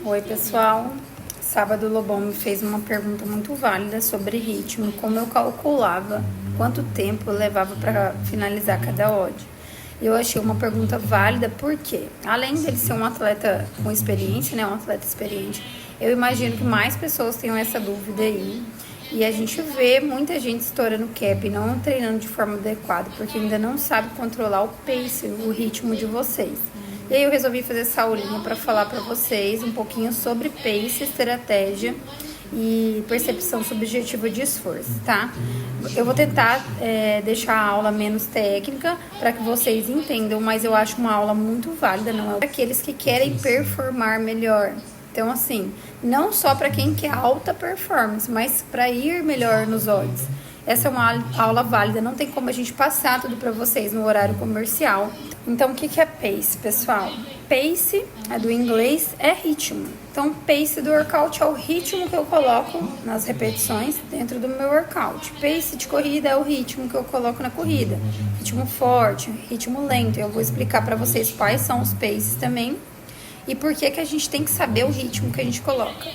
Oi, pessoal. Sábado o Lobão me fez uma pergunta muito válida sobre ritmo, como eu calculava quanto tempo eu levava para finalizar cada odd. Eu achei uma pergunta válida porque, além dele ser um atleta com experiência, né, um atleta experiente, eu imagino que mais pessoas tenham essa dúvida aí. E a gente vê muita gente estourando cap e não treinando de forma adequada, porque ainda não sabe controlar o pace, o ritmo de vocês. E aí eu resolvi fazer essa aulinha para falar para vocês um pouquinho sobre pace, estratégia e percepção subjetiva de esforço, tá? Eu vou tentar deixar a aula menos técnica para que vocês entendam, mas eu acho uma aula muito válida, não é para aqueles que querem performar melhor. Então, assim, não só para quem quer alta performance, mas para ir melhor nos odds. Essa é uma aula válida, não tem como a gente passar tudo para vocês no horário comercial. Então, o que é pace, pessoal? Pace, do inglês, é ritmo. Então, pace do workout é o ritmo que eu coloco nas repetições dentro do meu workout. Pace de corrida é o ritmo que eu coloco na corrida. Ritmo forte, ritmo lento. Eu vou explicar para vocês quais são os paces também e por que a gente tem que saber o ritmo que a gente coloca.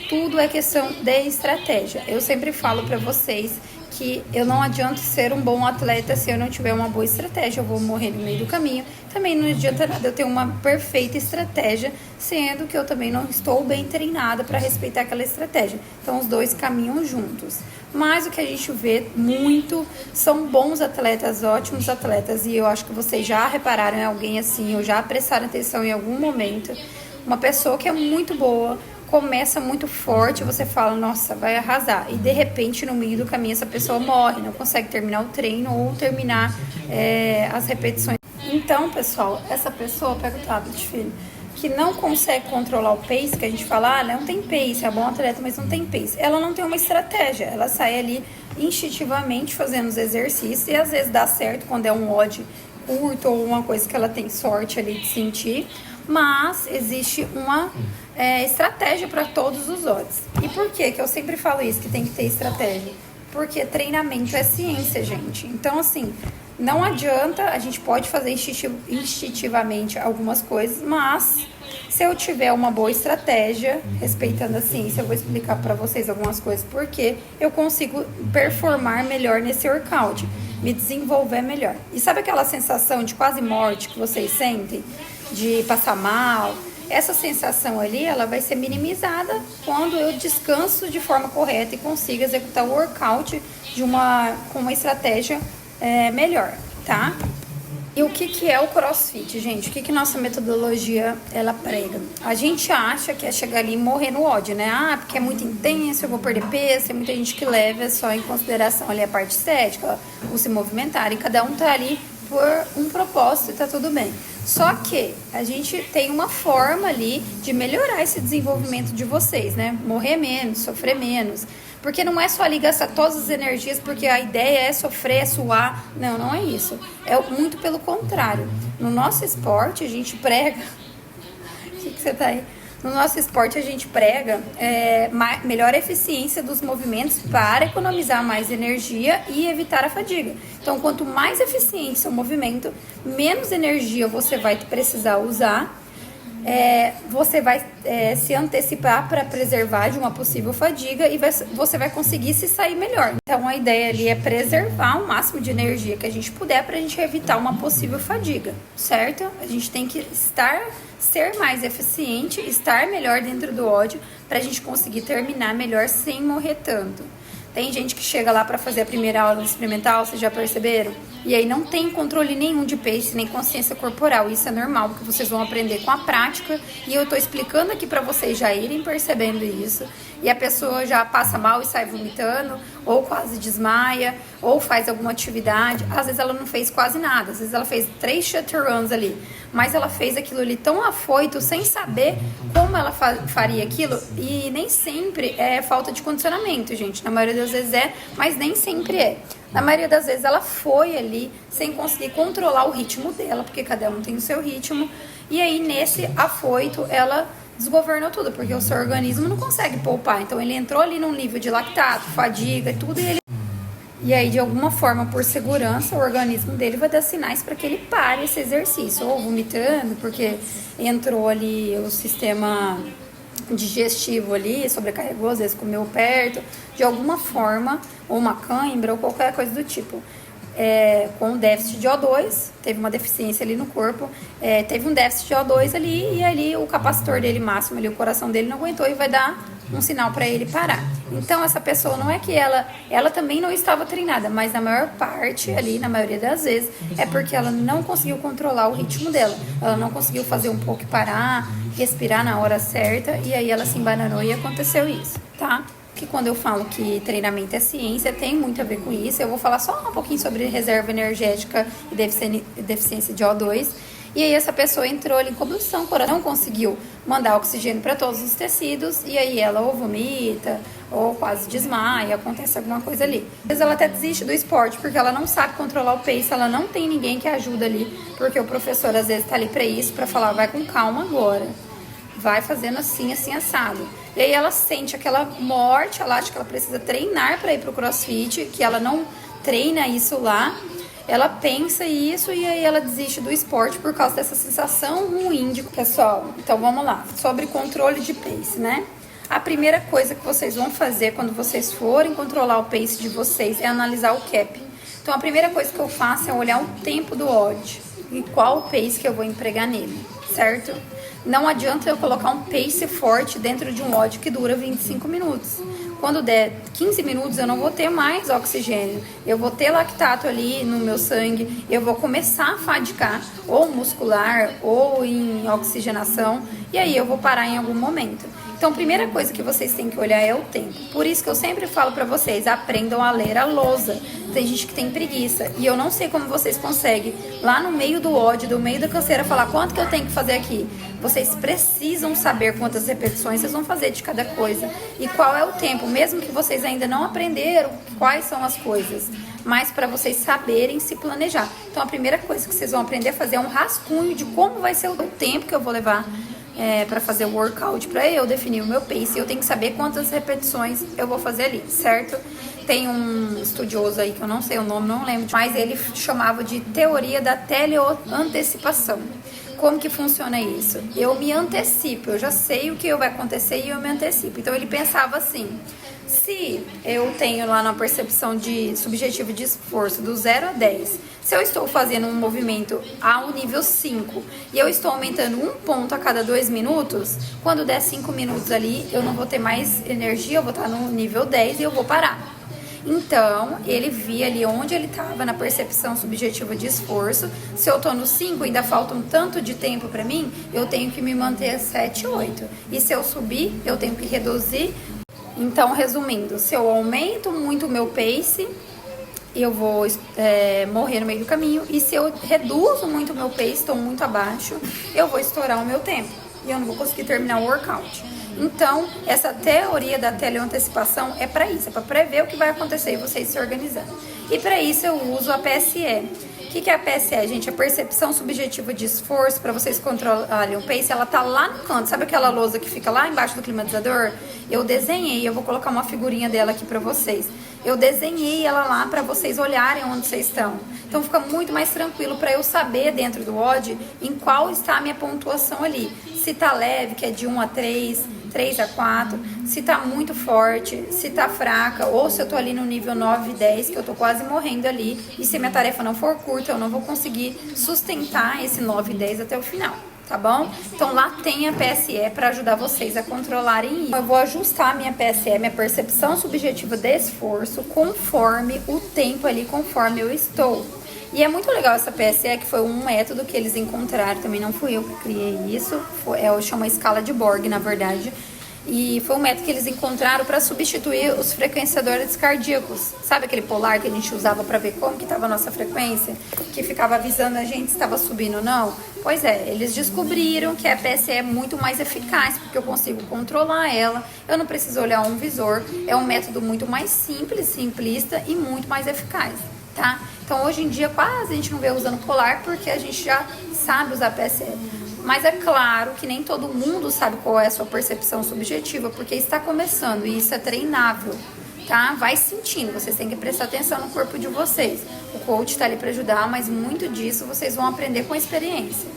Tudo é questão de estratégia. Eu sempre falo para vocês que eu não adianto ser um bom atleta se eu não tiver uma boa estratégia, eu vou morrer no meio do caminho. Também não adianta nada eu ter uma perfeita estratégia, sendo que eu também não estou bem treinada para respeitar aquela estratégia. Então, os dois caminham juntos. Mas o que a gente vê muito são bons atletas, ótimos atletas, e eu acho que vocês já repararam em alguém assim, ou já prestaram atenção em algum momento, uma pessoa que é muito boa, começa muito forte, você fala, nossa, vai arrasar. E de repente, no meio do caminho, essa pessoa morre, não consegue terminar o treino ou terminar as repetições. Então, pessoal, essa pessoa, pega o tablet, filho, que não consegue controlar o pace, que a gente fala, não tem pace, é bom atleta, mas não tem pace. Ela não tem uma estratégia, ela sai ali instintivamente fazendo os exercícios e às vezes dá certo quando é um odd curto ou uma coisa que ela tem sorte ali de sentir, mas existe uma estratégia para todos os odds. E por que eu sempre falo isso, que tem que ter estratégia? Porque treinamento é ciência, gente. Então, assim, não adianta, a gente pode fazer instintivamente algumas coisas, mas se eu tiver uma boa estratégia, respeitando a ciência, eu vou explicar para vocês algumas coisas, porque eu consigo performar melhor nesse workout, me desenvolver melhor. E sabe aquela sensação de quase morte que vocês sentem? De passar mal? Essa sensação ali, ela vai ser minimizada quando eu descanso de forma correta e consigo executar o workout com uma estratégia melhor, tá? E o que é o CrossFit, gente? O que nossa metodologia, ela prega? A gente acha que é chegar ali e morrer no ódio, né? Porque é muito intenso, eu vou perder peso. Tem muita gente que leva só em consideração ali a parte estética, o se movimentar. E cada um tá ali por um propósito e tá tudo bem. Só que a gente tem uma forma ali de melhorar esse desenvolvimento de vocês, né? Morrer menos, sofrer menos. Porque não é só ali gastar todas as energias, porque a ideia é sofrer, é suar. Não, não é isso. É muito pelo contrário. No nosso esporte, a gente prega... O que você tá aí? No nosso esporte, a gente prega melhor eficiência dos movimentos para economizar mais energia e evitar a fadiga. Então, quanto mais eficiente seu movimento, menos energia você vai precisar usar, você vai se antecipar para preservar de uma possível fadiga e você vai conseguir se sair melhor. Então, a ideia ali é preservar o máximo de energia que a gente puder para a gente evitar uma possível fadiga, certo? A gente tem que ser mais eficiente, estar melhor dentro do ódio para a gente conseguir terminar melhor sem morrer tanto. Tem gente que chega lá para fazer a primeira aula experimental, vocês já perceberam? E aí não tem controle nenhum de pace, nem consciência corporal. Isso é normal, porque vocês vão aprender com a prática. E eu tô explicando aqui para vocês já irem percebendo isso. E a pessoa já passa mal e sai vomitando, ou quase desmaia, ou faz alguma atividade. Às vezes ela não fez quase nada, às vezes ela fez 3 shutter runs ali. Mas ela fez aquilo ali tão afoito, sem saber como ela faria aquilo. E nem sempre é falta de condicionamento, gente. Na maioria das vezes mas nem sempre é. Na maioria das vezes ela foi ali sem conseguir controlar o ritmo dela, porque cada um tem o seu ritmo. E aí, nesse afoito, ela desgovernou tudo, porque o seu organismo não consegue poupar. Então, ele entrou ali num nível de lactato, fadiga e tudo, e aí, de alguma forma, por segurança, o organismo dele vai dar sinais para que ele pare esse exercício. Ou vomitando, porque entrou ali o sistema digestivo ali, sobrecarregou, às vezes comeu perto, de alguma forma, ou uma cãibra, ou qualquer coisa do tipo. Com déficit de O2, teve uma deficiência ali no corpo, teve um déficit de O2 ali, e ali o capacitor dele máximo, ali, o coração dele não aguentou e vai dar um sinal para ele parar. Então essa pessoa não é que ela também não estava treinada, mas na maior parte ali, na maioria das vezes, é porque ela não conseguiu controlar o ritmo dela, ela não conseguiu fazer um pouco parar, respirar na hora certa, e aí ela se embananou e aconteceu isso, tá? Que quando eu falo que treinamento é ciência, tem muito a ver com isso. Eu vou falar só um pouquinho sobre reserva energética e deficiência de O2. E aí essa pessoa entrou ali em combustão, não conseguiu mandar oxigênio para todos os tecidos, e aí ela ou vomita, ou quase desmaia, acontece alguma coisa ali. Às vezes ela até desiste do esporte, porque ela não sabe controlar o pace, ela não tem ninguém que ajuda ali, porque o professor às vezes está ali para isso, para falar, vai com calma agora, vai fazendo assim, assim, assado. E aí ela sente aquela morte, ela acha que ela precisa treinar para ir pro CrossFit, que ela não treina isso lá. Ela pensa isso e aí ela desiste do esporte por causa dessa sensação ruim de... Pessoal, então vamos lá. Sobre controle de pace, né? A primeira coisa que vocês vão fazer quando vocês forem controlar o pace de vocês é analisar o cap. Então a primeira coisa que eu faço é olhar o tempo do WOD e qual o pace que eu vou empregar nele, certo? Não adianta eu colocar um pace forte dentro de um WOD que dura 25 minutos. Quando der 15 minutos eu não vou ter mais oxigênio, eu vou ter lactato ali no meu sangue, eu vou começar a fadigar, ou muscular, ou em oxigenação, e aí eu vou parar em algum momento. Então, a primeira coisa que vocês têm que olhar é o tempo. Por isso que eu sempre falo pra vocês, aprendam a ler a lousa. Tem gente que tem preguiça. E eu não sei como vocês conseguem, lá no meio do ódio, do meio da canseira, falar quanto que eu tenho que fazer aqui. Vocês precisam saber quantas repetições vocês vão fazer de cada coisa. E qual é o tempo, mesmo que vocês ainda não aprenderam quais são as coisas. Mas para vocês saberem se planejar. Então, a primeira coisa que vocês vão aprender a fazer é um rascunho de como vai ser o tempo que eu vou levar para fazer o workout, para eu definir o meu pace. Eu tenho que saber quantas repetições eu vou fazer ali, certo? Tem um estudioso aí que eu não sei o nome, não lembro, mas ele chamava de teoria da teleantecipação. Como que funciona isso? Eu me antecipo, eu já sei o que vai acontecer e eu me antecipo. Então ele pensava assim, se eu tenho lá na percepção de subjetivo de esforço do 0 a 10, se eu estou fazendo um movimento ao nível 5 e eu estou aumentando um ponto a cada 2 minutos, quando der 5 minutos ali, eu não vou ter mais energia, eu vou estar no nível 10 e eu vou parar. Então, ele via ali onde ele estava na percepção subjetiva de esforço. Se eu estou no 5, ainda falta um tanto de tempo para mim, eu tenho que me manter a 7, 8. E se eu subir, eu tenho que reduzir. Então, resumindo, se eu aumento muito o meu pace, eu vou morrer no meio do caminho. E se eu reduzo muito o meu pace, estou muito abaixo, eu vou estourar o meu tempo. E eu não vou conseguir terminar o workout. Então, essa teoria da teleantecipação é para isso, é para prever o que vai acontecer e vocês se organizando. E para isso eu uso a PSE. O que é a PSE, gente? A percepção subjetiva de esforço, para vocês controlarem o pace, ela tá lá no canto. Sabe aquela lousa que fica lá embaixo do climatizador? Eu desenhei, eu vou colocar uma figurinha dela aqui para vocês. Eu desenhei ela lá para vocês olharem onde vocês estão. Então fica muito mais tranquilo para eu saber dentro do WOD em qual está a minha pontuação ali. Se tá leve, que é de 1 a 3, 3 a 4, se tá muito forte, se tá fraca, ou se eu tô ali no nível 9, 10, que eu tô quase morrendo ali, e se minha tarefa não for curta, eu não vou conseguir sustentar esse 9, 10 até o final, tá bom? Então lá tem a PSE para ajudar vocês a controlarem isso. Eu vou ajustar a minha PSE, minha percepção subjetiva de esforço, conforme o tempo ali, conforme eu estou. E é muito legal essa PSE, que foi um método que eles encontraram, também não fui eu que criei isso, chama escala de Borg, na verdade. E foi um método que eles encontraram para substituir os frequenciadores cardíacos. Sabe aquele polar que a gente usava para ver como que estava a nossa frequência? Que ficava avisando a gente se estava subindo ou não? Pois é, eles descobriram que a PSE é muito mais eficaz, porque eu consigo controlar ela, eu não preciso olhar um visor. É um método muito mais simples, simplista e muito mais eficaz, tá? Então hoje em dia quase a gente não vê usando polar, porque a gente já sabe usar PSE. Mas é claro que nem todo mundo sabe qual é a sua percepção subjetiva, porque está começando e isso é treinável, tá? Vai sentindo, vocês têm que prestar atenção no corpo de vocês. O coach está ali para ajudar, mas muito disso vocês vão aprender com a experiência.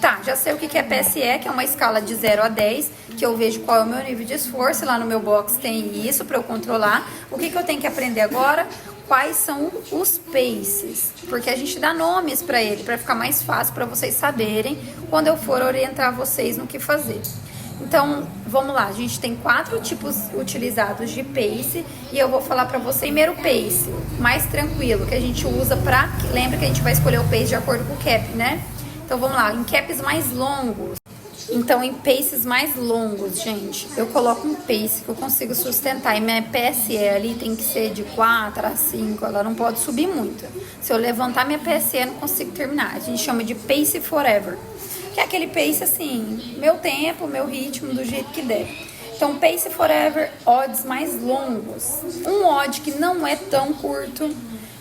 Tá, já sei o que é PSE, que é uma escala de 0 a 10, que eu vejo qual é o meu nível de esforço. Lá no meu box tem isso para eu controlar. O que eu tenho que aprender agora? Quais são os paces, porque a gente dá nomes para ele, para ficar mais fácil para vocês saberem quando eu for orientar vocês no que fazer. Então, vamos lá, a gente tem 4 tipos utilizados de pace e eu vou falar para você primeiro o pace, mais tranquilo, que a gente usa para... Lembra que a gente vai escolher o pace de acordo com o cap, né? Então, vamos lá, em caps mais longos. Então, em paces mais longos, gente, eu coloco um pace que eu consigo sustentar. E minha PSE ali tem que ser de 4 a 5, ela não pode subir muito. Se eu levantar minha PSE, eu não consigo terminar. A gente chama de pace forever, que é aquele pace assim, meu tempo, meu ritmo, do jeito que der. Então, pace forever, odds mais longos. Um odd que não é tão curto,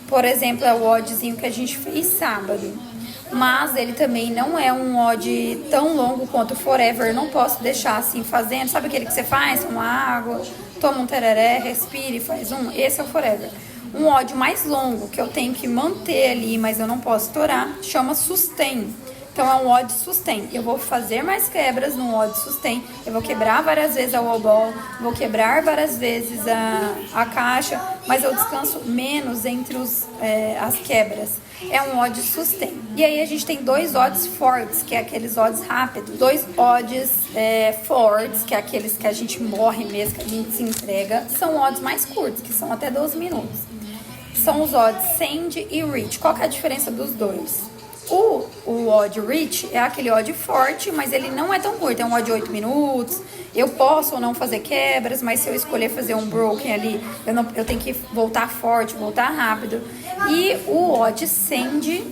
por exemplo, é o oddzinho que a gente fez sábado. Mas ele também não é um odd tão longo quanto o forever. Eu não posso deixar assim fazendo. Sabe aquele que você faz? Toma água, toma um tereré, respira e faz um. Esse é o forever. Um odd mais longo que eu tenho que manter ali, mas eu não posso estourar, chama sustain. Então é um odd sustain. Eu vou fazer mais quebras no odd sustain. Eu vou quebrar várias vezes a wall ball, vou quebrar várias vezes a caixa, mas eu descanso menos entre as quebras. É um odd sustain. E aí a gente tem 2 odds fortes, que é aqueles odds rápidos. 2 odds fortes, que é aqueles que a gente morre mesmo, que a gente se entrega. São odds mais curtos, que são até 12 minutos. São os odds send e reach. Qual que é a diferença dos dois? O odd reach é aquele odd forte, mas ele não é tão curto. É um odd de 8 minutos. Eu posso ou não fazer quebras, mas se eu escolher fazer um broken ali, eu tenho que voltar forte, voltar rápido. E o odd send,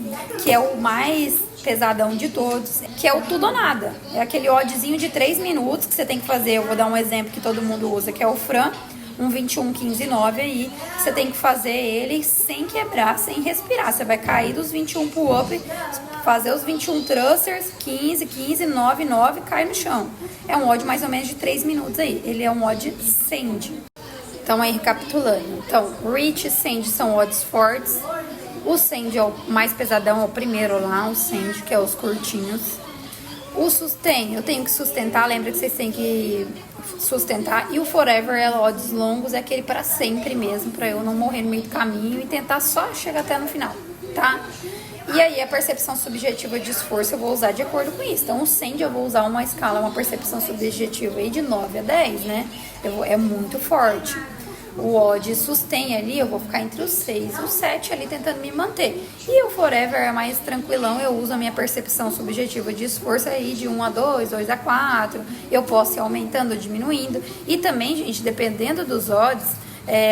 que é o mais pesadão de todos, que é o tudo ou nada. É aquele oddzinho de 3 minutos que você tem que fazer. Eu vou dar um exemplo que todo mundo usa, que é o Fran. Um 21, 15, 9 aí, você tem que fazer ele sem quebrar, sem respirar. Você vai cair dos 21 pull-up, fazer os 21 thrusters, 15, 15, 9, 9, cai no chão. É um odd mais ou menos de 3 minutos aí. Ele é um odd send. Então, aí, recapitulando. Então, reach e send são odds fortes. O send é o mais pesadão, é o primeiro lá, o send, que é os curtinhos. O sustain, eu tenho que sustentar, lembra que vocês têm que sustentar. E o forever é odds longos, é aquele para sempre mesmo, para eu não morrer no meio do caminho e tentar só chegar até no final, tá? E aí a percepção subjetiva de esforço eu vou usar de acordo com isso. Então o send eu vou usar uma escala, uma percepção subjetiva aí de 9 a 10, né? É muito forte. O odd sustain ali, eu vou ficar entre os 6 e os 7 ali tentando me manter. E o forever é mais tranquilão, eu uso a minha percepção subjetiva de esforço aí de 1 a 2, 2 a 4. Eu posso ir aumentando ou diminuindo. E também, gente, dependendo dos odds,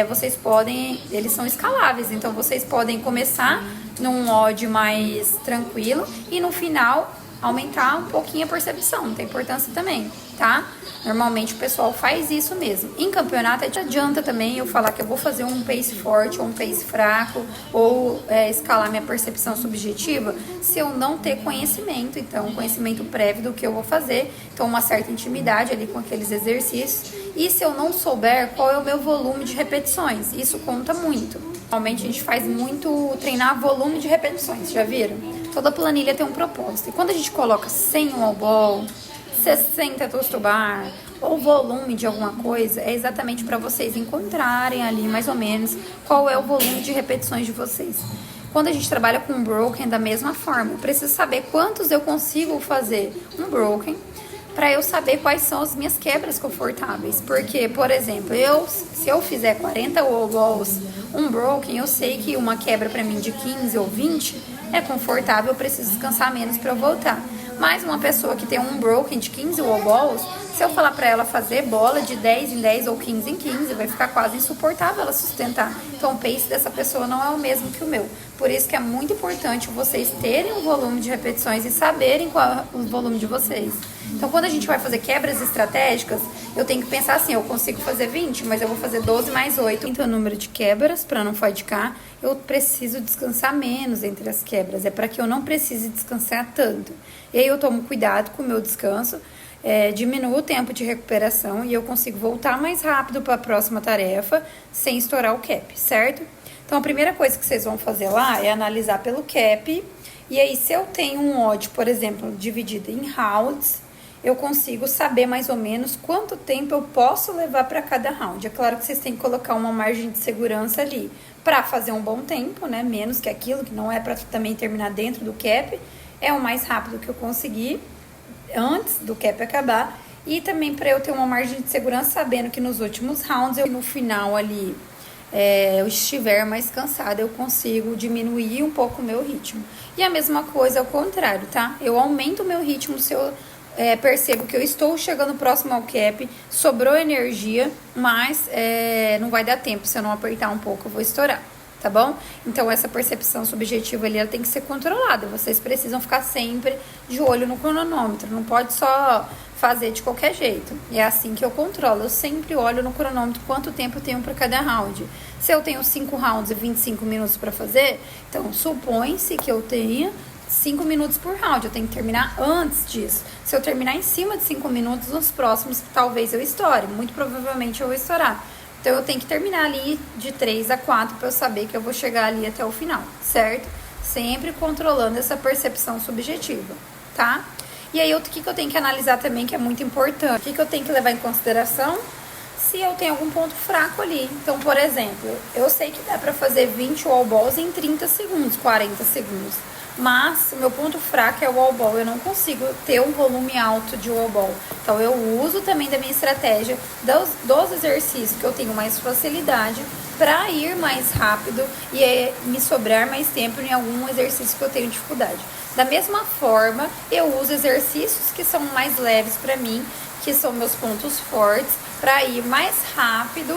vocês podem, eles são escaláveis. Então vocês podem começar num odd mais tranquilo e no final aumentar um pouquinho a percepção, não tem importância também, tá? Normalmente o pessoal faz isso mesmo. Em campeonato adianta também eu falar que eu vou fazer um pace forte ou um pace fraco ou escalar minha percepção subjetiva se eu não ter conhecimento, então conhecimento prévio do que eu vou fazer, então uma certa intimidade ali com aqueles exercícios. E se eu não souber qual é o meu volume de repetições, isso conta muito. Normalmente a gente faz muito treinar volume de repetições, já viram? Toda planilha tem um propósito. E quando a gente coloca 100 wall ball, 60 toast bar ou volume de alguma coisa, é exatamente para vocês encontrarem ali mais ou menos qual é o volume de repetições de vocês. Quando a gente trabalha com broken da mesma forma, eu preciso saber quantos eu consigo fazer um broken para eu saber quais são as minhas quebras confortáveis. Porque, por exemplo, se eu fizer 40 wall balls, um broken, eu sei que uma quebra para mim de 15 ou 20 é confortável, eu preciso descansar menos para eu voltar. Mas uma pessoa que tem um broken de 15 wall balls, se eu falar para ela fazer bola de 10 em 10 ou 15 em 15, vai ficar quase insuportável ela sustentar. Então o pace dessa pessoa não é o mesmo que o meu. Por isso que é muito importante vocês terem um volume de repetições e saberem qual é o volume de vocês. Então quando a gente vai fazer quebras estratégicas, eu tenho que pensar assim, eu consigo fazer 20, mas eu vou fazer 12 mais 8. Então o número de quebras, para não fadicar, eu preciso descansar menos entre as quebras. É para que eu não precise descansar tanto. E aí eu tomo cuidado com o meu descanso, diminuo o tempo de recuperação e eu consigo voltar mais rápido para a próxima tarefa sem estourar o cap, certo? Então a primeira coisa que vocês vão fazer lá é analisar pelo cap E aí, se eu tenho um odd, por exemplo, dividido em rounds, eu consigo saber mais ou menos quanto tempo eu posso levar para cada round. É claro que vocês têm que colocar uma margem de segurança ali para fazer um bom tempo, né? Menos que aquilo, que não é para também terminar dentro do cap. É o mais rápido que eu conseguir antes do cap acabar. E também para eu ter uma margem de segurança sabendo que nos últimos rounds, no final ali, eu estiver mais cansada, eu consigo diminuir um pouco o meu ritmo. E a mesma coisa ao contrário, tá? Eu aumento o meu ritmo se eu percebo que eu estou chegando próximo ao cap, sobrou energia, mas não vai dar tempo. Se eu não apertar um pouco, eu vou estourar, tá bom? Então, essa percepção subjetiva ali, ela tem que ser controlada. Vocês precisam ficar sempre de olho no cronômetro, não pode só fazer de qualquer jeito. É assim que eu controlo. Eu sempre olho no cronômetro quanto tempo eu tenho para cada round. Se eu tenho 5 rounds e 25 minutos para fazer, então supõe-se que eu tenha 5 minutos por round, eu tenho que terminar antes disso. Se eu terminar em cima de 5 minutos, nos próximos talvez eu estoure, muito provavelmente eu vou estourar. Então eu tenho que terminar ali de 3 a 4 para eu saber que eu vou chegar ali até o final, certo? Sempre controlando essa percepção subjetiva, tá? E aí, o que eu tenho que analisar também, que é muito importante, o que eu tenho que levar em consideração? Se eu tenho algum ponto fraco ali. Então, por exemplo, eu sei que dá para fazer 20 wall balls em 30 segundos, 40 segundos. Mas o meu ponto fraco é o wall ball. Eu não consigo ter um volume alto de wall ball. Então, eu uso também da minha estratégia dos exercícios que eu tenho mais facilidade para ir mais rápido e me sobrar mais tempo em algum exercício que eu tenho dificuldade. Da mesma forma, eu uso exercícios que são mais leves para mim, que são meus pontos fortes, para ir mais rápido,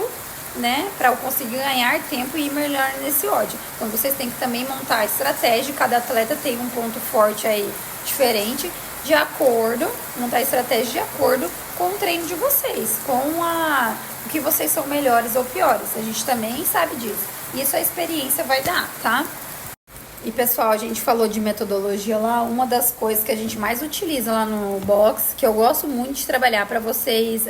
né? Para eu conseguir ganhar tempo e ir melhor nesse odd. Então, vocês têm que também montar a estratégia. Cada atleta tem um ponto forte aí diferente, de acordo, montar a estratégia de acordo com o treino de vocês, com o que vocês são melhores ou piores. A gente também sabe disso. Isso a experiência vai dar, tá? E pessoal, a gente falou de metodologia lá, uma das coisas que a gente mais utiliza lá no box, que eu gosto muito de trabalhar para vocês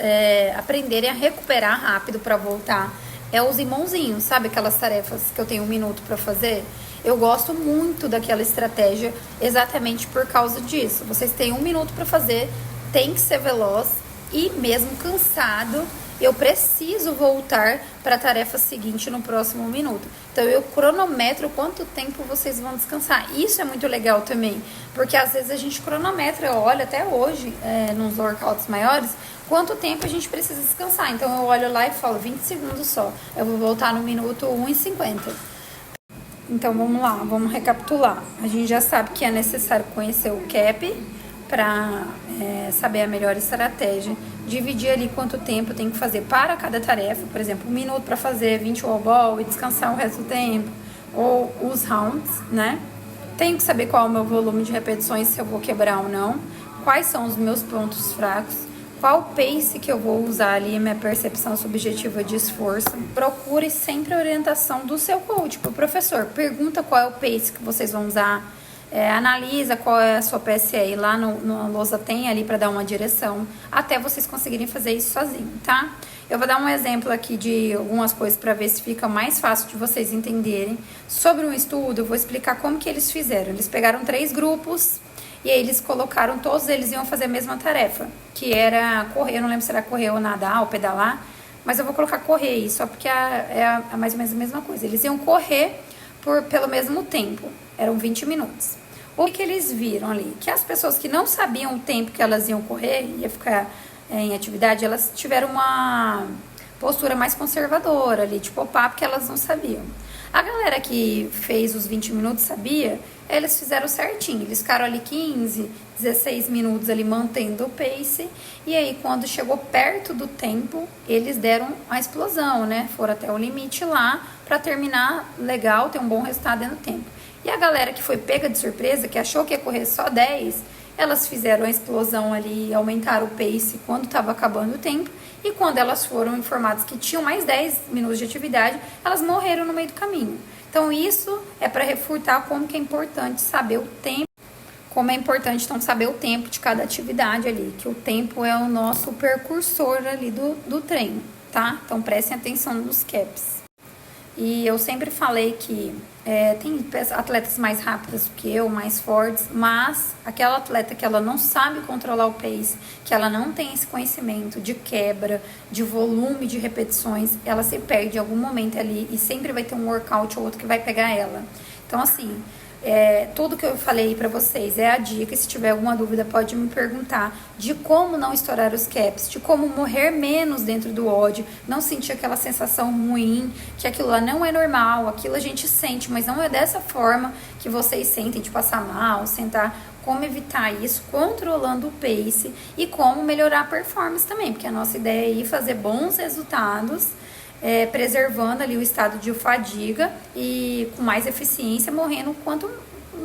aprenderem a recuperar rápido para voltar, é os imãozinhos, sabe aquelas tarefas que eu tenho 1 minuto para fazer? Eu gosto muito daquela estratégia exatamente por causa disso. Vocês têm 1 minuto para fazer, tem que ser veloz e mesmo cansado, eu preciso voltar para a tarefa seguinte no próximo minuto. Então, eu cronometro quanto tempo vocês vão descansar. Isso é muito legal também, porque às vezes a gente cronometra, olha até hoje, nos workouts maiores, quanto tempo a gente precisa descansar. Então, eu olho lá e falo 20 segundos só. Eu vou voltar no minuto 1:50. Então, vamos lá, vamos recapitular. A gente já sabe que é necessário conhecer o cap para saber a melhor estratégia. Dividir ali quanto tempo tem que fazer para cada tarefa. Por exemplo, 1 minuto para fazer 20 wall ball e descansar o resto do tempo. Ou os rounds, né? Tenho que saber qual é o meu volume de repetições, se eu vou quebrar ou não. Quais são os meus pontos fracos. Qual pace que eu vou usar ali, minha percepção subjetiva de esforço. Procure sempre a orientação do seu coach, pro professor. Pergunta qual é o pace que vocês vão usar. Analisa qual é a sua PSE. Lá no lousa tem ali para dar uma direção, até vocês conseguirem fazer isso sozinho, tá? Eu vou dar um exemplo aqui de algumas coisas para ver se fica mais fácil de vocês entenderem. Sobre um estudo, eu vou explicar como que eles fizeram. Eles pegaram 3 grupos e aí eles colocaram, todos eles iam fazer a mesma tarefa, que era correr. Eu não lembro se era correr ou nadar ou pedalar, mas eu vou colocar correr aí, só porque é mais ou menos a mesma coisa. Eles iam correr pelo mesmo tempo, eram 20 minutos. O que eles viram ali? Que as pessoas que não sabiam o tempo que elas iam correr, ia ficar em atividade, elas tiveram uma postura mais conservadora ali, de poupar, porque elas não sabiam. A galera que fez os 20 minutos sabia, eles fizeram certinho, eles ficaram ali 15, 16 minutos ali mantendo o pace, e aí quando chegou perto do tempo, eles deram a explosão, né? Foram até o limite lá, para terminar legal, ter um bom resultado dentro do tempo. E a galera que foi pega de surpresa, que achou que ia correr só 10, elas fizeram a explosão ali, aumentaram o pace quando estava acabando o tempo, e quando elas foram informadas que tinham mais 10 minutos de atividade, elas morreram no meio do caminho. Então isso é para refutar como que é importante saber o tempo, como é importante então saber o tempo de cada atividade ali, que o tempo é o nosso percursor ali do treino, tá? Então prestem atenção nos caps. E eu sempre falei que tem atletas mais rápidas do que eu, mais fortes, mas aquela atleta que ela não sabe controlar o pace, que ela não tem esse conhecimento de quebra, de volume de repetições, ela se perde em algum momento ali e sempre vai ter um workout ou outro que vai pegar ela. Então, assim, tudo que eu falei pra vocês é a dica. Se tiver alguma dúvida, pode me perguntar de como não estourar os caps, de como morrer menos dentro do ódio, não sentir aquela sensação ruim, que aquilo lá não é normal, aquilo a gente sente, mas não é dessa forma que vocês sentem, de passar mal, sentar. Como evitar isso, controlando o pace e como melhorar a performance também, porque a nossa ideia é ir fazer bons resultados, preservando ali o estado de fadiga e com mais eficiência, morrendo o quanto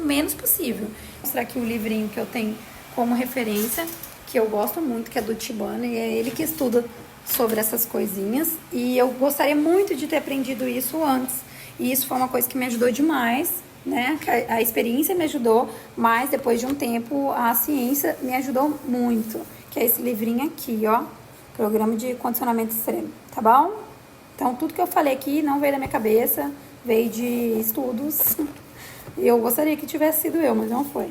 menos possível. Vou mostrar aqui o livrinho que eu tenho como referência, que eu gosto muito, que é do Tibano, e é ele que estuda sobre essas coisinhas, e eu gostaria muito de ter aprendido isso antes, e isso foi uma coisa que me ajudou demais, né? A experiência me ajudou, mas depois de um tempo a ciência me ajudou muito, que é esse livrinho aqui, ó, Programa de Condicionamento Extremo, tá bom? Então, tudo que eu falei aqui não veio da minha cabeça, veio de estudos. Eu gostaria que tivesse sido eu, mas não foi.